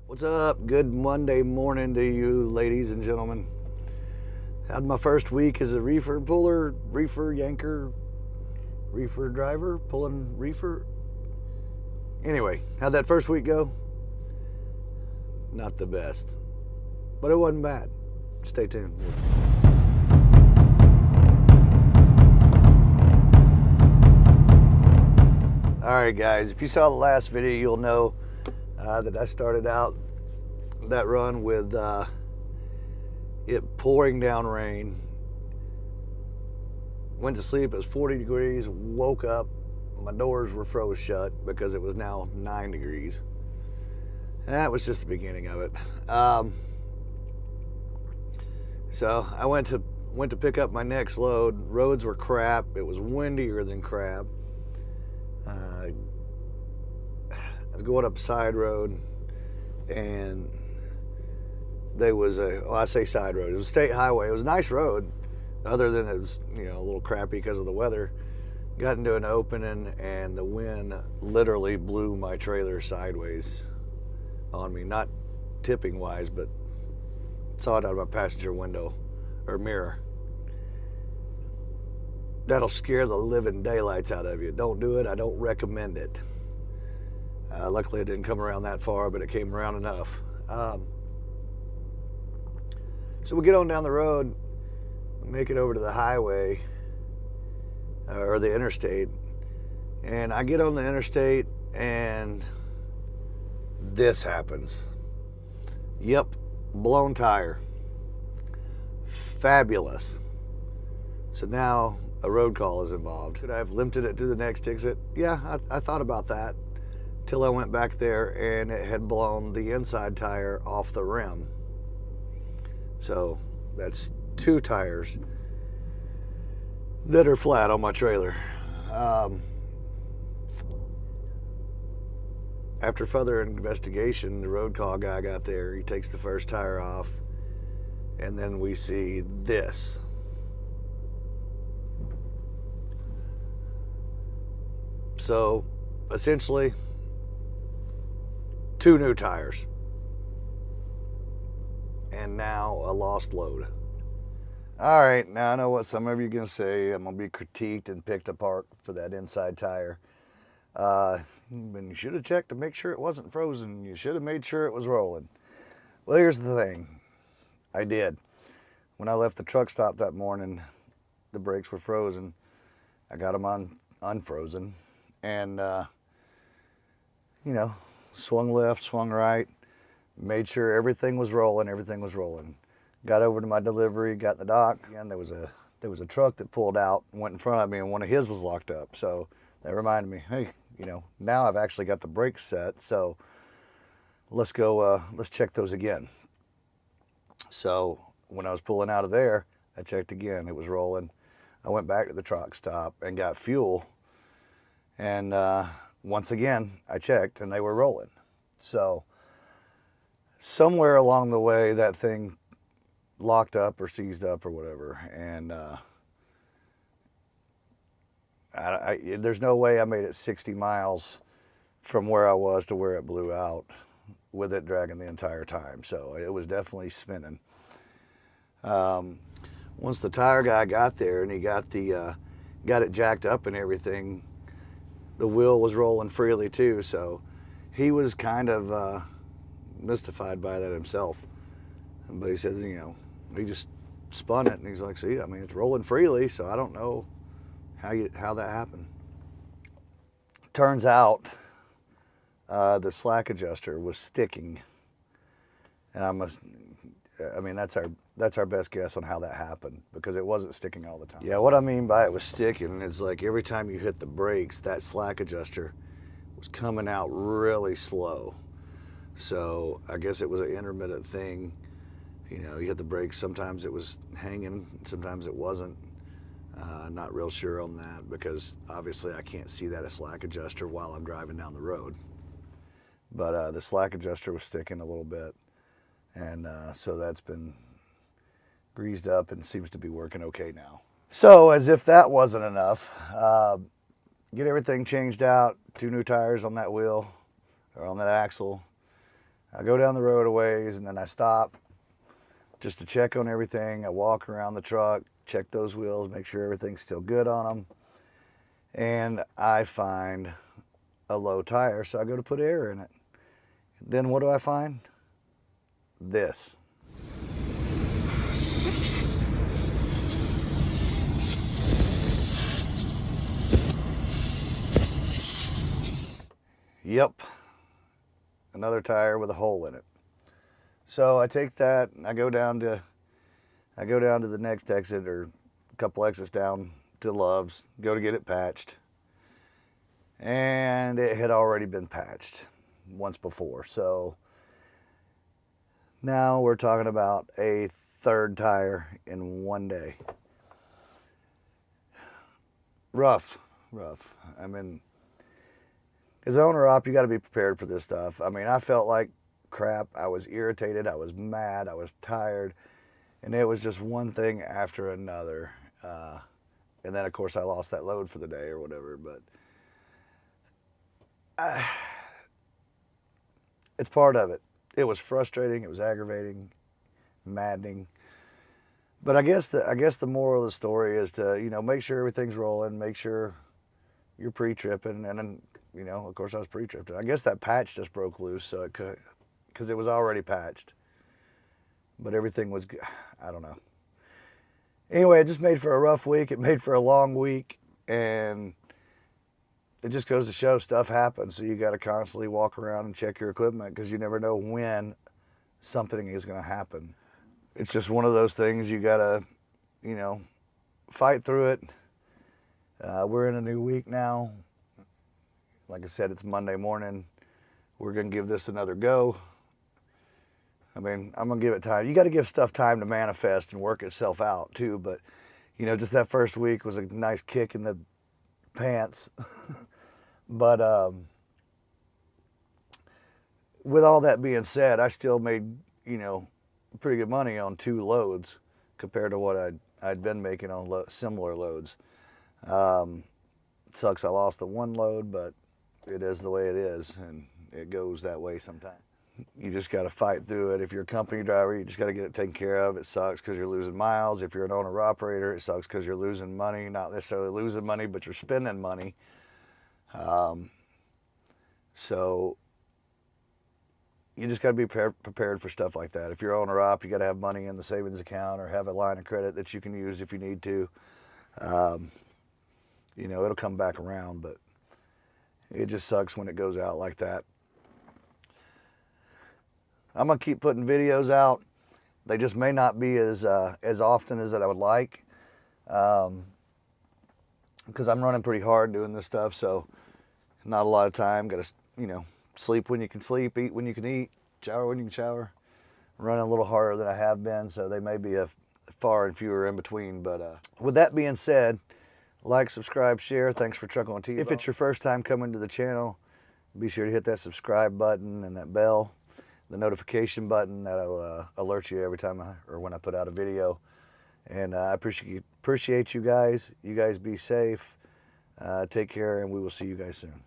What's up? Good Monday morning to you, ladies and gentlemen. Had my first week as a reefer puller, reefer yanker, reefer driver, pulling reefer. Anyway, how'd that first week go? Not the best, but it wasn't bad. Stay tuned. All right, guys, if you saw the last video, you'll know that I started out that run with it pouring down rain. Went to sleep, it was 40 degrees, woke up, my doors were froze shut because it was now 9 degrees. That was just the beginning of it. So I went to pick up my next load. Roads were crap, it was windier than crap. I was going up a side road, and there was I say side road, it was a state highway. It was a nice road, other than it was, a little crappy because of the weather. Got into an opening, and the wind literally blew my trailer sideways on me. Not tipping wise, but saw it out of my passenger window or mirror. That'll scare the living daylights out of you. Don't do it. I don't recommend it. Luckily, it didn't come around that far, but it came around enough. So we get on down the road, make it over to the highway, or the interstate, and I get on the interstate, and this happens. Yep, blown tire. Fabulous. So now a road call is involved. Could I have limited it to the next exit? Yeah, I thought about that till I went back there and it had blown the inside tire off the rim. So that's 2 tires that are flat on my trailer. After further investigation, the road call guy got there. He takes the first tire off, and then we see this. So essentially 2 new tires, and now a lost load. All right, now I know what some of you are gonna say. I'm gonna be critiqued and picked apart for that inside tire. But you should have checked to make sure it wasn't frozen. You should have made sure it was rolling. Well, here's the thing. I did. When I left the truck stop that morning, the brakes were frozen. I got them unfrozen, and swung left, swung right, made sure everything was rolling. Got over to my delivery, got in the dock, and there was a truck that pulled out and went in front of me, and one of his was locked up. So that reminded me, hey, now I've actually got the brakes set, so let's go, let's check those again. So when I was pulling out of there, I checked again, it was rolling. I went back to the truck stop and got fuel, and once again, I checked and they were rolling. So somewhere along the way, that thing locked up or seized up or whatever. And there's no way I made it 60 miles from where I was to where it blew out with it dragging the entire time. So it was definitely spinning. Once the tire guy got there and he got it jacked up and everything, the wheel was rolling freely too, so he was kind of mystified by that himself. But he said, he just spun it, and he's like, see, it's rolling freely, so I don't know how that happened. Turns out the slack adjuster was sticking, and that's our best guess on how that happened, because it wasn't sticking all the time. Yeah, what I mean by it was sticking, it's like every time you hit the brakes, that slack adjuster was coming out really slow. So I guess it was an intermittent thing. You hit the brakes, sometimes it was hanging, sometimes it wasn't. Not real sure on that, because obviously I can't see that a slack adjuster while I'm driving down the road. But the slack adjuster was sticking a little bit, and so that's been greased up and seems to be working okay now. So as if that wasn't enough, get everything changed out, 2 new tires on that wheel, or on that axle, I go down the road a ways and then I stop just to check on everything. I walk around the truck, check those wheels, make sure everything's still good on them. And I find a low tire, so I go to put air in it. Then what do I find? This. Yep, another tire with a hole in it. So I take that and I go down to the next exit, or a couple exits down to Love's, go to get it patched. And it had already been patched once before. So now we're talking about a third tire in one day. Rough. I mean, as an owner op, you got to be prepared for this stuff. I mean, I felt like crap. I was irritated. I was mad. I was tired. And it was just one thing after another. And then, of course, I lost that load for the day or whatever. But it's part of it. It was frustrating. It was aggravating, maddening. But I guess the moral of the story is to, make sure everything's rolling, make sure you're pre-tripping, and then, of course I was pre-tripped. I guess that patch just broke loose, so it could, because it was already patched. But everything was good. I don't know. Anyway, it just made for a rough week. It made for a long week, and it just goes to show stuff happens. So you got to constantly walk around and check your equipment, because you never know when something is going to happen. It's just one of those things you got to, fight through it. We're in a new week now. Like I said, it's Monday morning. We're going to give this another go. I mean, I'm going to give it time. You got to give stuff time to manifest and work itself out too. But, just that first week was a nice kick in the pants. But with all that being said, I still made, pretty good money on 2 loads compared to what I'd been making on similar loads. It sucks I lost the 1 load, but it is the way it is, and it goes that way sometimes. You just got to fight through it. If you're a company driver, you just got to get it taken care of. It sucks because you're losing miles. If you're an owner-operator, it sucks because you're losing money. Not necessarily losing money, but you're spending money. So you just got to be prepared for stuff like that. If you're owner-op, you got to have money in the savings account or have a line of credit that you can use if you need to. It'll come back around, but it just sucks when it goes out like that. I'm going to keep putting videos out. They just may not be as often as I would like, because I'm running pretty hard doing this stuff, so not a lot of time. Got to, sleep when you can sleep, eat when you can eat, shower when you can shower. Running a little harder than I have been, so they may be a far and fewer in between. But with that being said, like, subscribe, share. Thanks for trucking with Tbone. If it's your first time coming to the channel, be sure to hit that subscribe button and that bell, the notification button. That'll alert you every time or when I put out a video. And I appreciate you guys. You guys be safe. Take care, and we will see you guys soon.